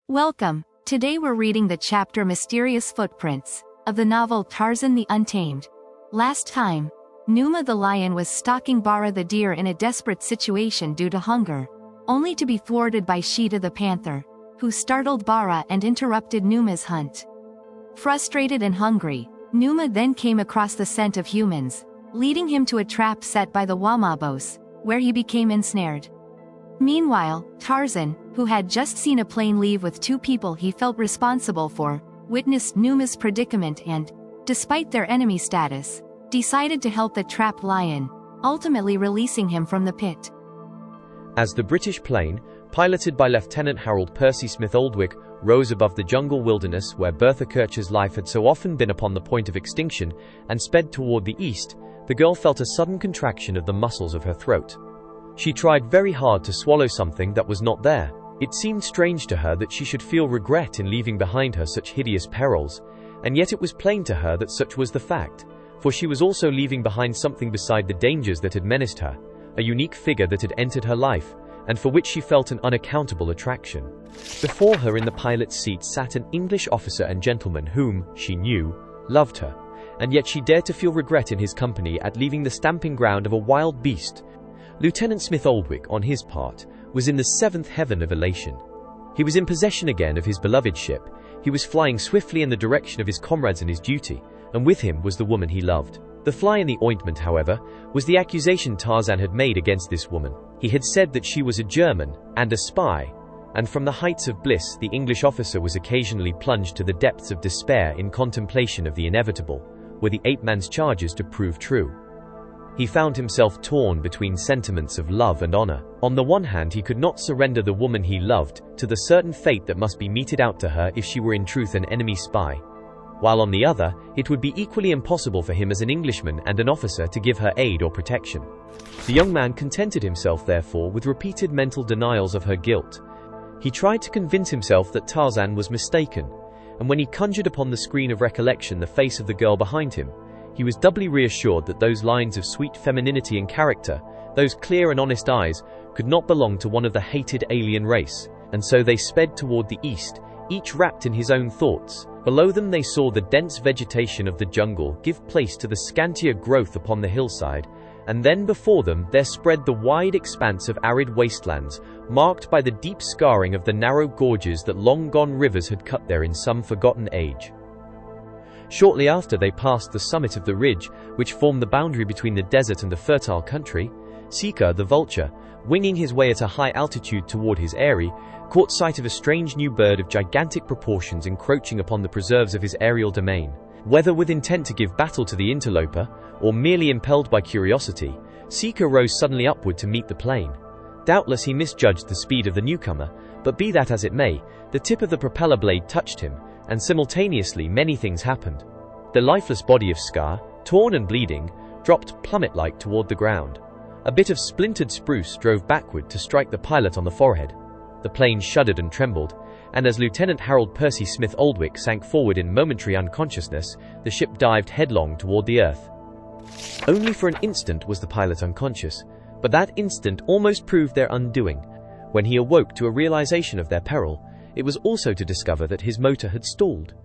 Welcome. Today we're reading the chapter Mysterious Footprints of the novel Tarzan the Untamed. Last time, Numa the lion was stalking Bara the deer in a desperate situation due to hunger, only to be thwarted by Sheeta the panther, who startled Bara and interrupted Numa's hunt. Frustrated and hungry, Numa then came across the scent of humans, leading him to a trap set by the Wamabos, where he became ensnared. Meanwhile, Tarzan, who had just seen a plane leave with two people he felt responsible for, witnessed Numa's predicament and, despite their enemy status, decided to help the trapped lion, ultimately releasing him from the pit. As the British plane, piloted by Lieutenant Harold Percy Smith Oldwick, rose above the jungle wilderness where Bertha Kircher's life had so often been upon the point of extinction and sped toward the east, the girl felt a sudden contraction of the muscles of her throat. She tried very hard to swallow something that was not there. It seemed strange to her that she should feel regret in leaving behind her such hideous perils, and yet it was plain to her that such was the fact, for she was also leaving behind something beside the dangers that had menaced her, a unique figure that had entered her life, and for which she felt an unaccountable attraction. Before her in the pilot's seat sat an English officer and gentleman whom, she knew, loved her, and yet she dared to feel regret in his company at leaving the stamping ground of a wild beast. Lieutenant Smith Oldwick, on his part, was in the seventh heaven of elation. He was in possession again of his beloved ship, he was flying swiftly in the direction of his comrades and his duty, and with him was the woman he loved. The fly in the ointment, however, was the accusation Tarzan had made against this woman. He had said that she was a German, and a spy, and from the heights of bliss the English officer was occasionally plunged to the depths of despair in contemplation of the inevitable, were the ape man's charges to prove true. He found himself torn between sentiments of love and honor. On the one hand, he could not surrender the woman he loved to the certain fate that must be meted out to her if she were in truth an enemy spy, while on the other, it would be equally impossible for him as an Englishman and an officer to give her aid or protection. The young man contented himself, therefore, with repeated mental denials of her guilt. He tried to convince himself that Tarzan was mistaken, and when he conjured upon the screen of recollection the face of the girl behind him, he was doubly reassured that those lines of sweet femininity and character, those clear and honest eyes, could not belong to one of the hated alien race, and so they sped toward the east, each wrapped in his own thoughts. Below them they saw the dense vegetation of the jungle give place to the scantier growth upon the hillside, and then before them there spread the wide expanse of arid wastelands, marked by the deep scarring of the narrow gorges that long-gone rivers had cut there in some forgotten age. Shortly after they passed the summit of the ridge, which formed the boundary between the desert and the fertile country, Seeker, the vulture, winging his way at a high altitude toward his eyrie, caught sight of a strange new bird of gigantic proportions encroaching upon the preserves of his aerial domain. Whether with intent to give battle to the interloper, or merely impelled by curiosity, Seeker rose suddenly upward to meet the plane. Doubtless he misjudged the speed of the newcomer, but be that as it may, the tip of the propeller blade touched him, and simultaneously many things happened. The lifeless body of Scar, torn and bleeding, dropped plummet-like toward the ground. A bit of splintered spruce drove backward to strike the pilot on the forehead. The plane shuddered and trembled, and as Lieutenant Harold Percy Smith Oldwick sank forward in momentary unconsciousness, the ship dived headlong toward the earth. Only for an instant was the pilot unconscious, but that instant almost proved their undoing. When he awoke to a realization of their peril, it was also to discover that his motor had stalled.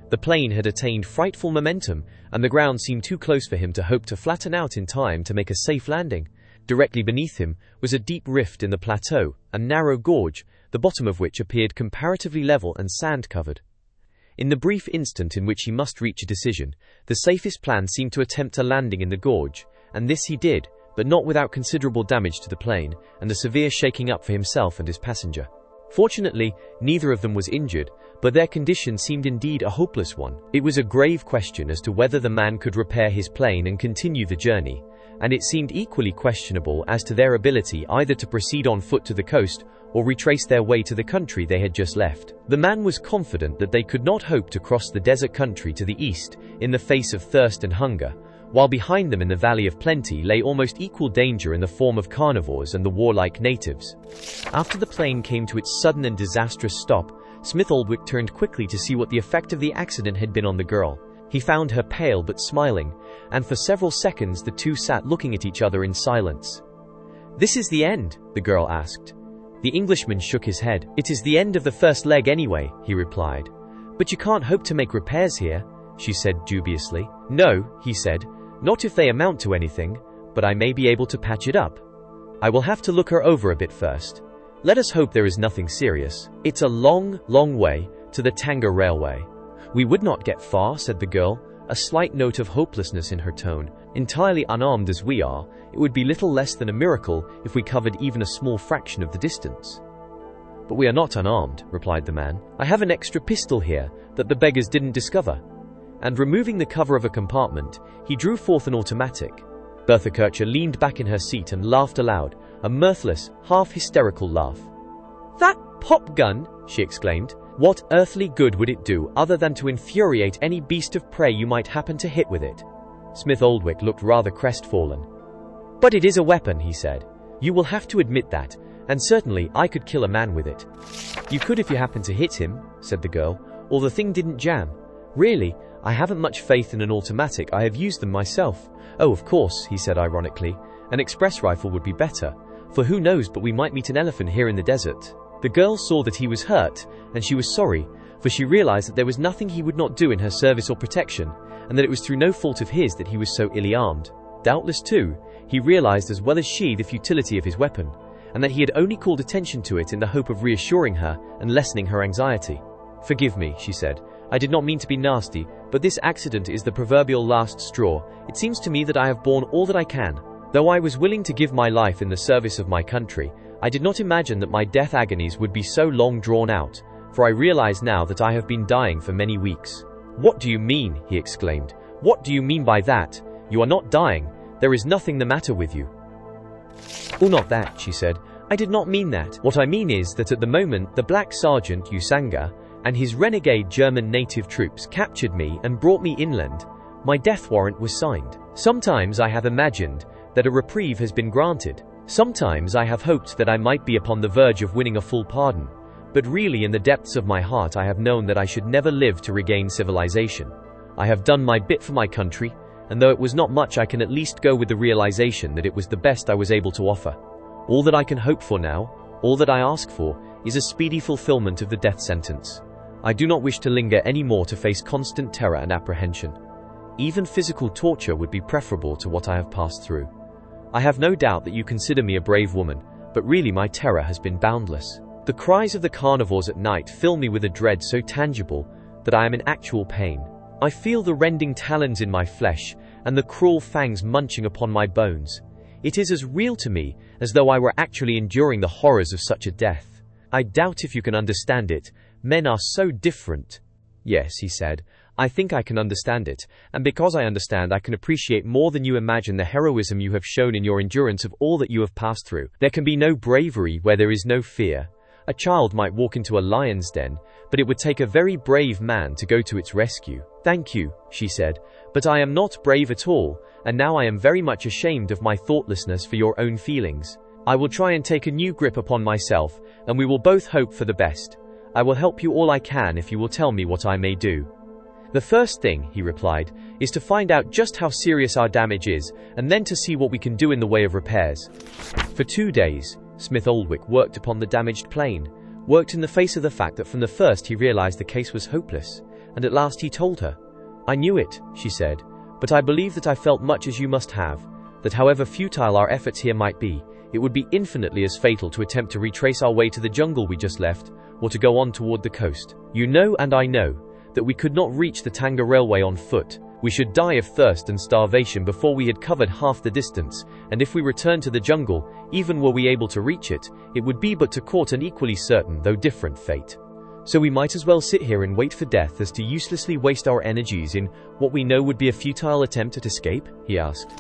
The plane had attained frightful momentum, and the ground seemed too close for him to hope to flatten out in time to make a safe landing. Directly beneath him was a deep rift in the plateau, a narrow gorge, the bottom of which appeared comparatively level and sand-covered. In the brief instant in which he must reach a decision, the safest plan seemed to attempt a landing in the gorge, and this he did, but not without considerable damage to the plane, and a severe shaking up for himself and his passenger. Fortunately, neither of them was injured, but their condition seemed indeed a hopeless one. It was a grave question as to whether the man could repair his plane and continue the journey, and it seemed equally questionable as to their ability either to proceed on foot to the coast or retrace their way to the country they had just left. The man was confident that they could not hope to cross the desert country to the east in the face of thirst and hunger, while behind them in the Valley of Plenty lay almost equal danger in the form of carnivores and the warlike natives. After the plane came to its sudden and disastrous stop, Smith Oldwick turned quickly to see what the effect of the accident had been on the girl. He found her pale but smiling, and for several seconds the two sat looking at each other in silence. "This is the end?" the girl asked. The Englishman shook his head. "It is the end of the first leg anyway," he replied. "But you can't hope to make repairs here," she said dubiously. "No," he said, "not if they amount to anything, but I may be able to patch it up. I will have to look her over a bit first. Let us hope there is nothing serious. It's a long, long way to the Tanga Railway." "We would not get far," said the girl, a slight note of hopelessness in her tone. "Entirely unarmed as we are, it would be little less than a miracle if we covered even a small fraction of the distance." "But we are not unarmed," replied the man. "I have an extra pistol here that the beggars didn't discover." And removing the cover of a compartment, he drew forth an automatic. Bertha Kircher leaned back in her seat and laughed aloud, a mirthless, half-hysterical laugh. "That pop gun!" she exclaimed. "What earthly good would it do other than to infuriate any beast of prey you might happen to hit with it?" Smith Oldwick looked rather crestfallen. "But it is a weapon," he said. "You will have to admit that, and certainly I could kill a man with it." "You could if you happened to hit him," said the girl, "or the thing didn't jam. Really, I haven't much faith in an automatic. I have used them myself." "Oh, of course," he said ironically, "an express rifle would be better, for who knows but we might meet an elephant here in the desert." The girl saw that he was hurt, and she was sorry, for she realized that there was nothing he would not do in her service or protection, and that it was through no fault of his that he was so illy armed. Doubtless, too, he realized as well as she the futility of his weapon, and that he had only called attention to it in the hope of reassuring her and lessening her anxiety. "Forgive me," she said. "I did not mean to be nasty, but this accident is the proverbial last straw. It seems to me that I have borne all that I can. Though I was willing to give my life in the service of my country, I did not imagine that my death agonies would be so long drawn out, for I realize now that I have been dying for many weeks." "What do you mean?" he exclaimed. "What do you mean by that? You are not dying. There is nothing the matter with you." "Oh, not that," she said. "I did not mean that. What I mean is that at the moment the Black Sergeant Usanga and his renegade German native troops captured me and brought me inland. My death warrant was signed. Sometimes I have imagined that a reprieve has been granted. Sometimes I have hoped that I might be upon the verge of winning a full pardon. But really in the depths of my heart I have known that I should never live to regain civilization. I have done my bit for my country, and though it was not much I can at least go with the realization that it was the best I was able to offer. All that I can hope for now, all that I ask for, is a speedy fulfillment of the death sentence. I do not wish to linger any more to face constant terror and apprehension. Even physical torture would be preferable to what I have passed through. I have no doubt that you consider me a brave woman, but really my terror has been boundless. The cries of the carnivores at night fill me with a dread so tangible that I am in actual pain. I feel the rending talons in my flesh and the cruel fangs munching upon my bones. It is as real to me as though I were actually enduring the horrors of such a death. I doubt if you can understand it. Men are so different." "Yes," he said, "I think I can understand it, and because I understand I can appreciate more than you imagine the heroism you have shown in your endurance of all that you have passed through. There can be no bravery where there is no fear. A child might walk into a lion's den, but it would take a very brave man to go to its rescue." "Thank you," she said, "but I am not brave at all, and now I am very much ashamed of my thoughtlessness for your own feelings. I will try and take a new grip upon myself, and we will both hope for the best. I will help you all I can if you will tell me what I may do." "The first thing," he replied, "is to find out just how serious our damage is, and then to see what we can do in the way of repairs." For 2 days, Smith Oldwick worked upon the damaged plane, worked in the face of the fact that from the first he realized the case was hopeless, and at last he told her. "I knew it," she said, "but I believe that I felt much as you must have, that however futile our efforts here might be, it would be infinitely as fatal to attempt to retrace our way to the jungle we just left, or to go on toward the coast. You know and I know that we could not reach the Tanga Railway on foot. We should die of thirst and starvation before we had covered half the distance, and if we returned to the jungle, even were we able to reach it, it would be but to court an equally certain though different fate. So we might as well sit here and wait for death as to uselessly waste our energies in what we know would be a futile attempt at escape?" he asked.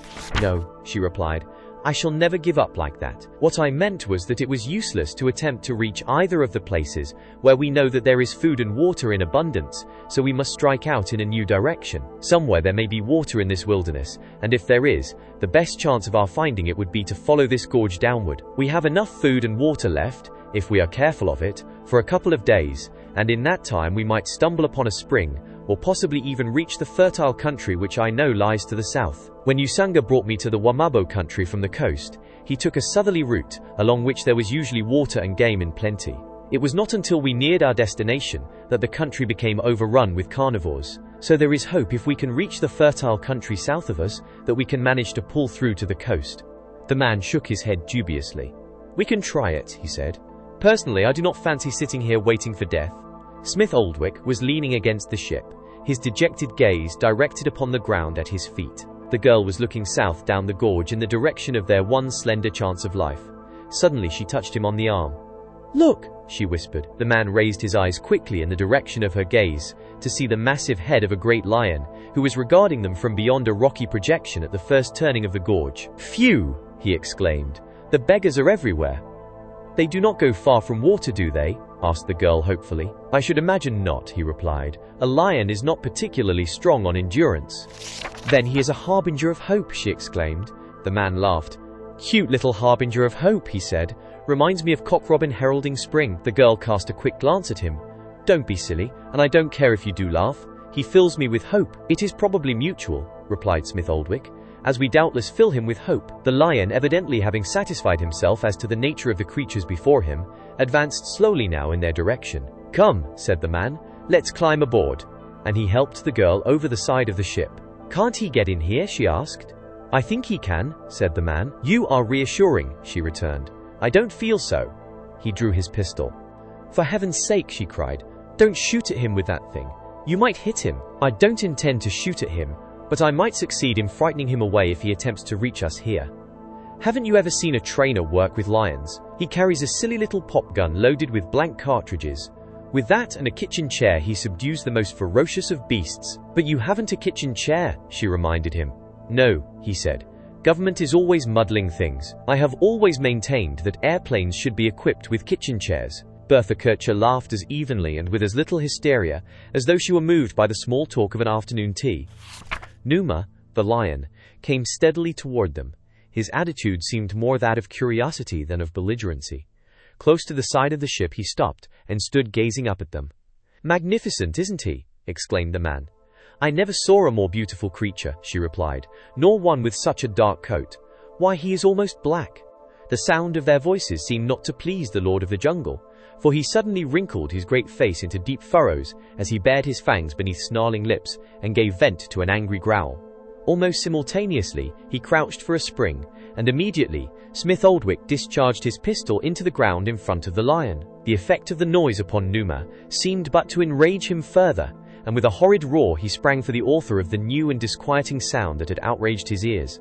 "No," she replied. "I shall never give up like that. What I meant was that it was useless to attempt to reach either of the places where we know that there is food and water in abundance, so we must strike out in a new direction. Somewhere there may be water in this wilderness, and if there is, the best chance of our finding it would be to follow this gorge downward. We have enough food and water left, if we are careful of it, for a couple of days, and in that time we might stumble upon a spring, or possibly even reach the fertile country which I know lies to the south. When Usanga brought me to the Wamabo country from the coast, he took a southerly route, along which there was usually water and game in plenty. It was not until we neared our destination that the country became overrun with carnivores, so there is hope if we can reach the fertile country south of us that we can manage to pull through to the coast. The man shook his head dubiously. "We can try it," he said. "Personally, I do not fancy sitting here waiting for death." Smith Oldwick was leaning against the ship, his dejected gaze directed upon the ground at his feet. The girl was looking south down the gorge in the direction of their one slender chance of life. Suddenly she touched him on the arm. "Look," she whispered. The man raised his eyes quickly in the direction of her gaze, to see the massive head of a great lion, who was regarding them from beyond a rocky projection at the first turning of the gorge. "Phew!" he exclaimed. "The beggars are everywhere." "They do not go far from water, do they?" asked the girl hopefully. "I should imagine not," he replied. "A lion is not particularly strong on endurance." "Then he is a harbinger of hope," she exclaimed. The man laughed. "Cute little harbinger of hope," he said. "Reminds me of Cock Robin heralding spring." The girl cast a quick glance at him. "Don't be silly, and I don't care if you do laugh. He fills me with hope." "It is probably mutual," replied Smith Oldwick, "as we doubtless fill him with hope." The lion, evidently having satisfied himself as to the nature of the creatures before him, advanced slowly now in their direction. "Come," said the man, "let's climb aboard." And he helped the girl over the side of the ship. "Can't he get in here?" she asked. "I think he can," said the man. "You are reassuring," she returned. "I don't feel so." He drew his pistol. "For heaven's sake," she cried, "don't shoot at him with that thing. You might hit him." "I don't intend to shoot at him, but I might succeed in frightening him away if he attempts to reach us here. Haven't you ever seen a trainer work with lions? He carries a silly little pop gun loaded with blank cartridges. With that and a kitchen chair he subdues the most ferocious of beasts." "But you haven't a kitchen chair," she reminded him. "No," he said. "Government is always muddling things. I have always maintained that airplanes should be equipped with kitchen chairs." Bertha Kircher laughed as evenly and with as little hysteria as though she were moved by the small talk of an afternoon tea. Numa, the lion, came steadily toward them. His attitude seemed more that of curiosity than of belligerency. Close to the side of the ship he stopped and stood gazing up at them. "Magnificent, isn't he?" exclaimed the man. "I never saw a more beautiful creature," she replied, "nor one with such a dark coat. Why, he is almost black." The sound of their voices seemed not to please the Lord of the Jungle, for he suddenly wrinkled his great face into deep furrows as he bared his fangs beneath snarling lips and gave vent to an angry growl. Almost simultaneously, he crouched for a spring, and immediately, Smith Oldwick discharged his pistol into the ground in front of the lion. The effect of the noise upon Numa seemed but to enrage him further, and with a horrid roar he sprang for the author of the new and disquieting sound that had outraged his ears.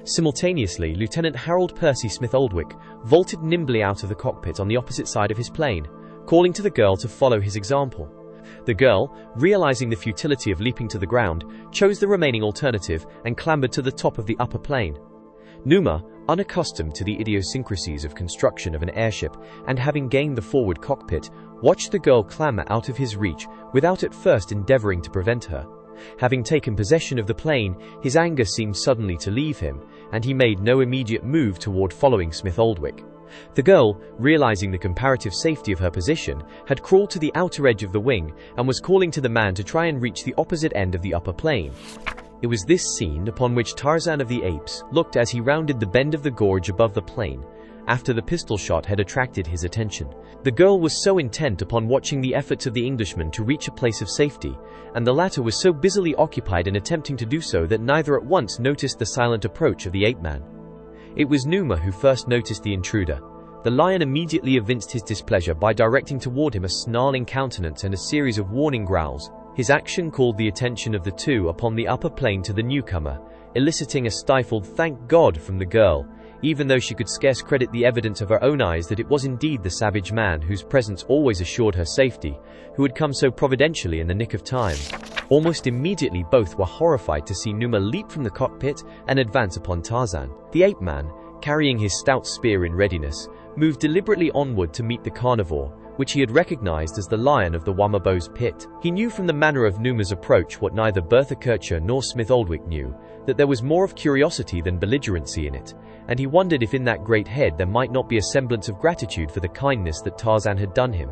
Simultaneously, Lieutenant Harold Percy Smith Oldwick vaulted nimbly out of the cockpit on the opposite side of his plane, calling to the girl to follow his example. The girl, realizing the futility of leaping to the ground, chose the remaining alternative and clambered to the top of the upper plane. Numa, unaccustomed to the idiosyncrasies of construction of an airship and having gained the forward cockpit, watched the girl clamber out of his reach without at first endeavoring to prevent her. Having taken possession of the plane, his anger seemed suddenly to leave him, and he made no immediate move toward following Smith Oldwick. The girl, realizing the comparative safety of her position, had crawled to the outer edge of the wing and was calling to the man to try and reach the opposite end of the upper plane. It was this scene upon which Tarzan of the Apes looked as he rounded the bend of the gorge above the plane, after the pistol shot had attracted his attention. The girl was so intent upon watching the efforts of the Englishman to reach a place of safety, and the latter was so busily occupied in attempting to do so that neither at once noticed the silent approach of the ape-man. It was Numa who first noticed the intruder. The lion immediately evinced his displeasure by directing toward him a snarling countenance and a series of warning growls. His action called the attention of the two upon the upper plane to the newcomer, eliciting a stifled "thank God" from the girl, even though she could scarce credit the evidence of her own eyes that it was indeed the savage man whose presence always assured her safety, who had come so providentially in the nick of time. Almost immediately both were horrified to see Numa leap from the cockpit and advance upon Tarzan. The ape-man, carrying his stout spear in readiness, moved deliberately onward to meet the carnivore, which he had recognized as the lion of the Wamabo's pit. He knew from the manner of Numa's approach what neither Bertha Kircher nor Smith Oldwick knew, that there was more of curiosity than belligerency in it, and he wondered if in that great head there might not be a semblance of gratitude for the kindness that Tarzan had done him.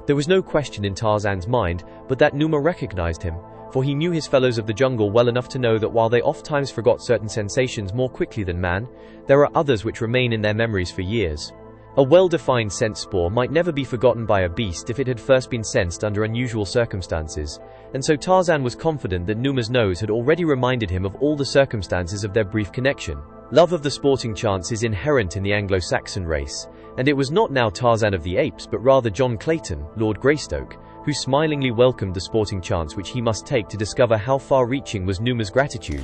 There was no question in Tarzan's mind but that Numa recognized him, for he knew his fellows of the jungle well enough to know that while they ofttimes forgot certain sensations more quickly than man, there are others which remain in their memories for years. A well-defined scent spoor might never be forgotten by a beast if it had first been sensed under unusual circumstances, and so Tarzan was confident that Numa's nose had already reminded him of all the circumstances of their brief connection. Love of the sporting chance is inherent in the Anglo-Saxon race, and it was not now Tarzan of the Apes but rather John Clayton, Lord Greystoke, who smilingly welcomed the sporting chance which he must take to discover how far-reaching was Numa's gratitude.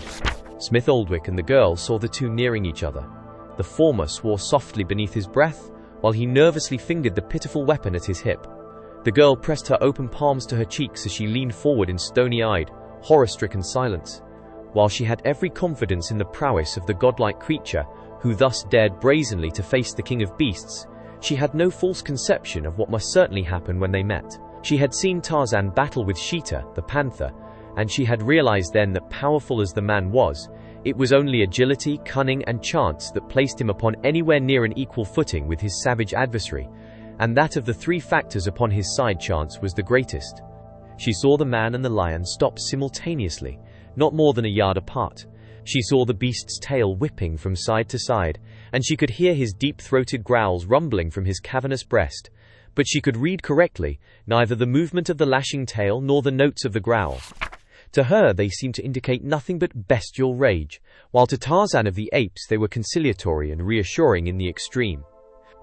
Smith Oldwick and the girl saw the two nearing each other. The former swore softly beneath his breath, while he nervously fingered the pitiful weapon at his hip. The girl pressed her open palms to her cheeks as she leaned forward in stony-eyed, horror-stricken silence. While she had every confidence in the prowess of the godlike creature who thus dared brazenly to face the king of beasts, she had no false conception of what must certainly happen when they met. She had seen Tarzan battle with Sheeta, the panther, and she had realized then that powerful as the man was, it was only agility, cunning, and chance that placed him upon anywhere near an equal footing with his savage adversary, and that of the three factors upon his side chance was the greatest. She saw the man and the lion stop simultaneously, not more than a yard apart. She saw the beast's tail whipping from side to side, and she could hear his deep-throated growls rumbling from his cavernous breast, but she could read correctly neither the movement of the lashing tail nor the notes of the growl. To her they seemed to indicate nothing but bestial rage, while to Tarzan of the Apes they were conciliatory and reassuring in the extreme.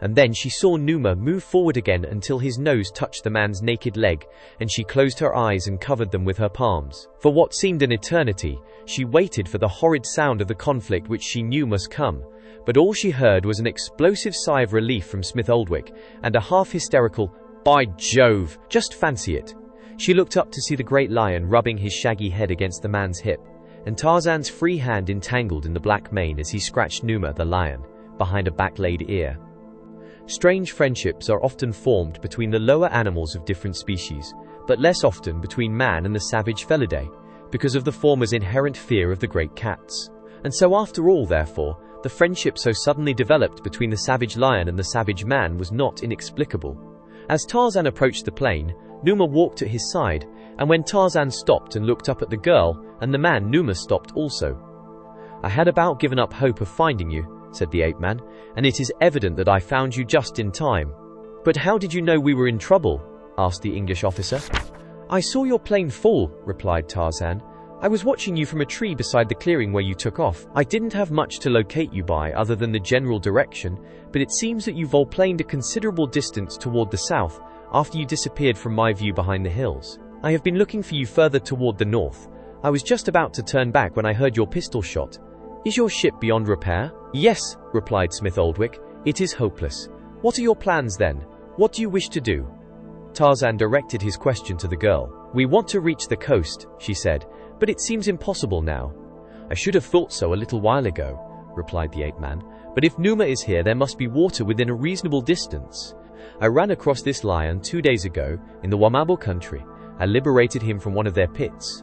And then she saw Numa move forward again until his nose touched the man's naked leg, and she closed her eyes and covered them with her palms. For what seemed an eternity, she waited for the horrid sound of the conflict which she knew must come, but all she heard was an explosive sigh of relief from Smith Oldwick, and a half-hysterical, "By Jove, just fancy it!" She looked up to see the great lion rubbing his shaggy head against the man's hip, and Tarzan's free hand entangled in the black mane as he scratched Numa the lion behind a back-laid ear. Strange friendships are often formed between the lower animals of different species, but less often between man and the savage Felidae, because of the former's inherent fear of the great cats. And so after all, therefore, the friendship so suddenly developed between the savage lion and the savage man was not inexplicable. As Tarzan approached the plain, Numa walked at his side, and when Tarzan stopped and looked up at the girl and the man, Numa stopped also. "I had about given up hope of finding you," said the ape-man, "and it is evident that I found you just in time." "But how did you know we were in trouble?" asked the English officer. "I saw your plane fall," replied Tarzan. "I was watching you from a tree beside the clearing where you took off. I didn't have much to locate you by other than the general direction, but it seems that you volplaned a considerable distance toward the south after you disappeared from my view behind the hills. I have been looking for you further toward the north. I was just about to turn back when I heard your pistol shot. Is your ship beyond repair?" "Yes," replied Smith Oldwick. "It is hopeless." "What are your plans then? What do you wish to do?" Tarzan directed his question to the girl. "We want to reach the coast," she said, "but it seems impossible now." "I should have thought so a little while ago," replied the ape-man. "But if Numa is here, there must be water within a reasonable distance. I ran across this lion 2 days ago in the Wamabo country. I liberated him from one of their pits.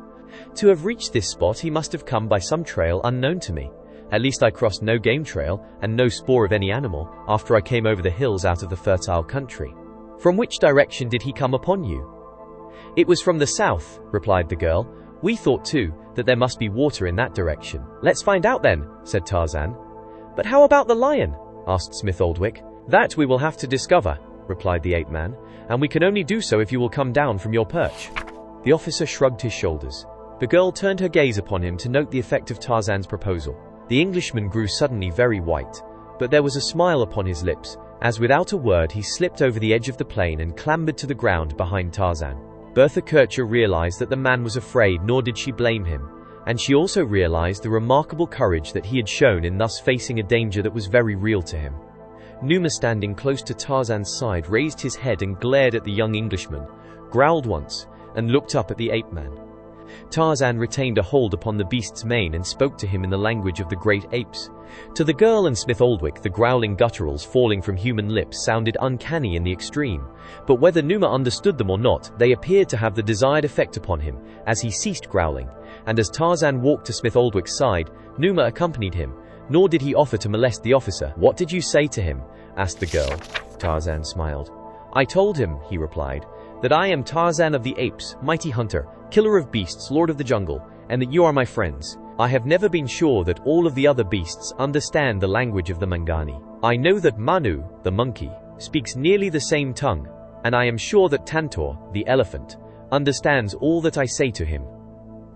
To have reached this spot, he must have come by some trail unknown to me. At least I crossed no game trail and no spoor of any animal after I came over the hills out of the fertile country." "From which direction did he come upon you?" "It was from the south," replied the girl. "We thought, too, that there must be water in that direction." "Let's find out then," said Tarzan. "But how about the lion?" asked Smith Oldwick. "That we will have to discover," replied the ape-man, "and we can only do so if you will come down from your perch." The officer shrugged his shoulders. The girl turned her gaze upon him to note the effect of Tarzan's proposal. The Englishman grew suddenly very white, but there was a smile upon his lips, as without a word he slipped over the edge of the plane and clambered to the ground behind Tarzan. Bertha Kircher realized that the man was afraid, nor did she blame him, and she also realized the remarkable courage that he had shown in thus facing a danger that was very real to him. Numa, standing close to Tarzan's side, raised his head and glared at the young Englishman, growled once, and looked up at the ape-man. Tarzan retained a hold upon the beast's mane and spoke to him in the language of the great apes. To the girl and Smith Oldwick, the growling gutturals falling from human lips sounded uncanny in the extreme, but whether Numa understood them or not, they appeared to have the desired effect upon him, as he ceased growling, and as Tarzan walked to Smith Oldwick's side, Numa accompanied him, nor did he offer to molest the officer. "What did you say to him?" asked the girl. Tarzan smiled. "I told him," he replied, that I am Tarzan of the Apes, mighty hunter, killer of beasts, lord of the jungle, and that you are my friends. I have never been sure that all of the other beasts understand the language of the Mangani. I know that Manu, the monkey, speaks nearly the same tongue, and I am sure that Tantor, the elephant, understands all that I say to him.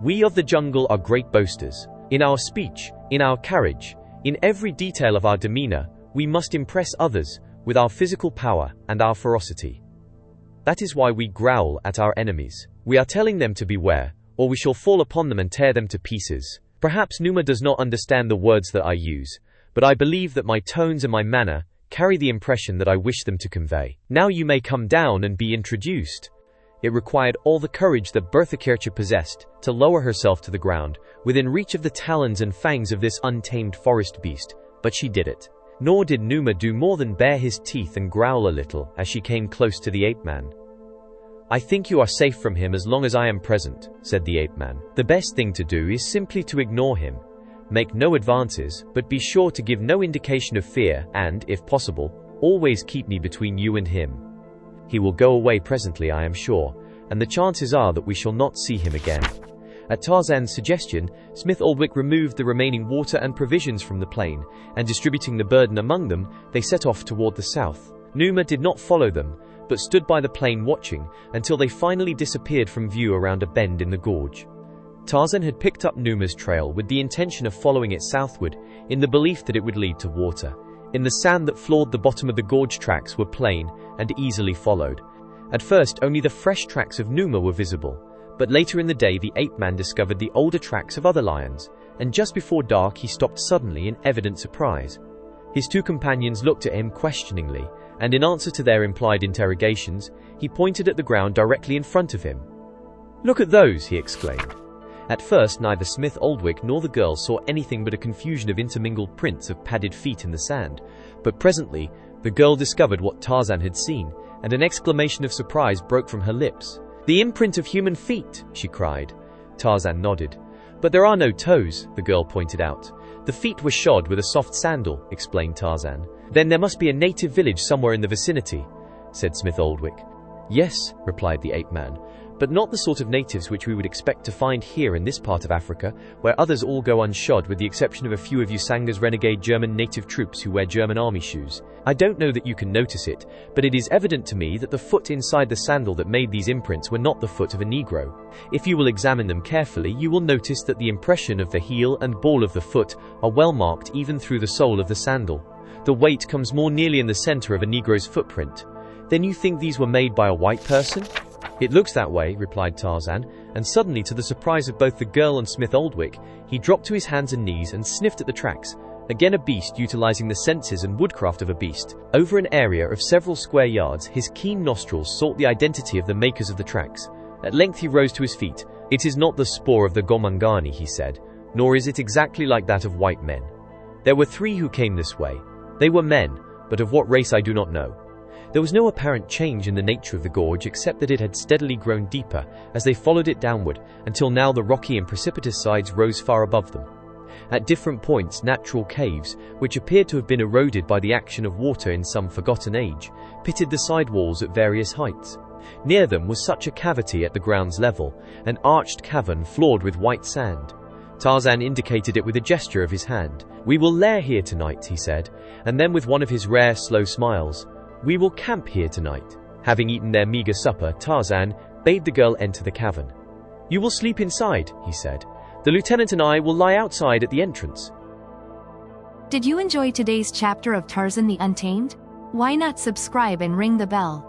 We of the jungle are great boasters. In our speech, in our carriage, in every detail of our demeanor, we must impress others with our physical power and our ferocity. That is why we growl at our enemies. We are telling them to beware, or we shall fall upon them and tear them to pieces. Perhaps Numa does not understand the words that I use, but I believe that my tones and my manner carry the impression that I wish them to convey. Now you may come down and be introduced. It required all the courage that Berthakircher possessed to lower herself to the ground, within reach of the talons and fangs of this untamed forest beast, but she did it. Nor did Numa do more than bare his teeth and growl a little as she came close to the ape-man. I think you are safe from him as long as I am present, said the ape-man. The best thing to do is simply to ignore him. Make no advances, but be sure to give no indication of fear and, if possible, always keep me between you and him. He will go away presently, I am sure, and the chances are that we shall not see him again. At Tarzan's suggestion, Smith Oldwick removed the remaining water and provisions from the plain, and distributing the burden among them, they set off toward the south. Numa did not follow them, but stood by the plain watching, until they finally disappeared from view around a bend in the gorge. Tarzan had picked up Numa's trail with the intention of following it southward, in the belief that it would lead to water. In the sand that floored the bottom of the gorge tracks were plain and easily followed. At first, only the fresh tracks of Numa were visible, but later in the day the ape-man discovered the older tracks of other lions, and just before dark he stopped suddenly in evident surprise. His two companions looked at him questioningly, and in answer to their implied interrogations, he pointed at the ground directly in front of him. "Look at those!" he exclaimed. At first, neither Smith Oldwick nor the girl saw anything but a confusion of intermingled prints of padded feet in the sand, but presently the girl discovered what Tarzan had seen, and an exclamation of surprise broke from her lips. "The imprint of human feet!" she cried. Tarzan nodded. "But there are no toes," the girl pointed out. "The feet were shod with a soft sandal," explained Tarzan. "Then there must be a native village somewhere in the vicinity," said Smith Oldwick. "Yes," replied the ape-man, "but not the sort of natives which we would expect to find here in this part of Africa, where others all go unshod with the exception of a few of Usanga's renegade German native troops who wear German army shoes. I don't know that you can notice it, but it is evident to me that the foot inside the sandal that made these imprints were not the foot of a Negro. If you will examine them carefully, you will notice that the impression of the heel and ball of the foot are well marked even through the sole of the sandal. The weight comes more nearly in the center of a Negro's footprint. Then you think these were made by a white person?" "It looks that way," replied Tarzan, and suddenly, to the surprise of both the girl and Smith Oldwick, he dropped to his hands and knees and sniffed at the tracks. Again a beast utilizing the senses and woodcraft of a beast. Over an area of several square yards, his keen nostrils sought the identity of the makers of the tracks. At length he rose to his feet. "It is not the spoor of the Gomangani," he said, "nor is it exactly like that of white men. There were 3 who came this way. They were men, but of what race I do not know." There was no apparent change in the nature of the gorge except that it had steadily grown deeper as they followed it downward, until now the rocky and precipitous sides rose far above them. At different points, natural caves, which appeared to have been eroded by the action of water in some forgotten age, pitted the side walls at various heights. Near them was such a cavity at the ground's level, an arched cavern floored with white sand. Tarzan indicated it with a gesture of his hand. "We will lair here tonight," he said, and then with one of his rare, slow smiles, "We will camp here tonight." Having eaten their meager supper, Tarzan bade the girl enter the cavern. "You will sleep inside," he said. "The lieutenant and I will lie outside at the entrance." Did you enjoy today's chapter of Tarzan the Untamed? Why not subscribe and ring the bell?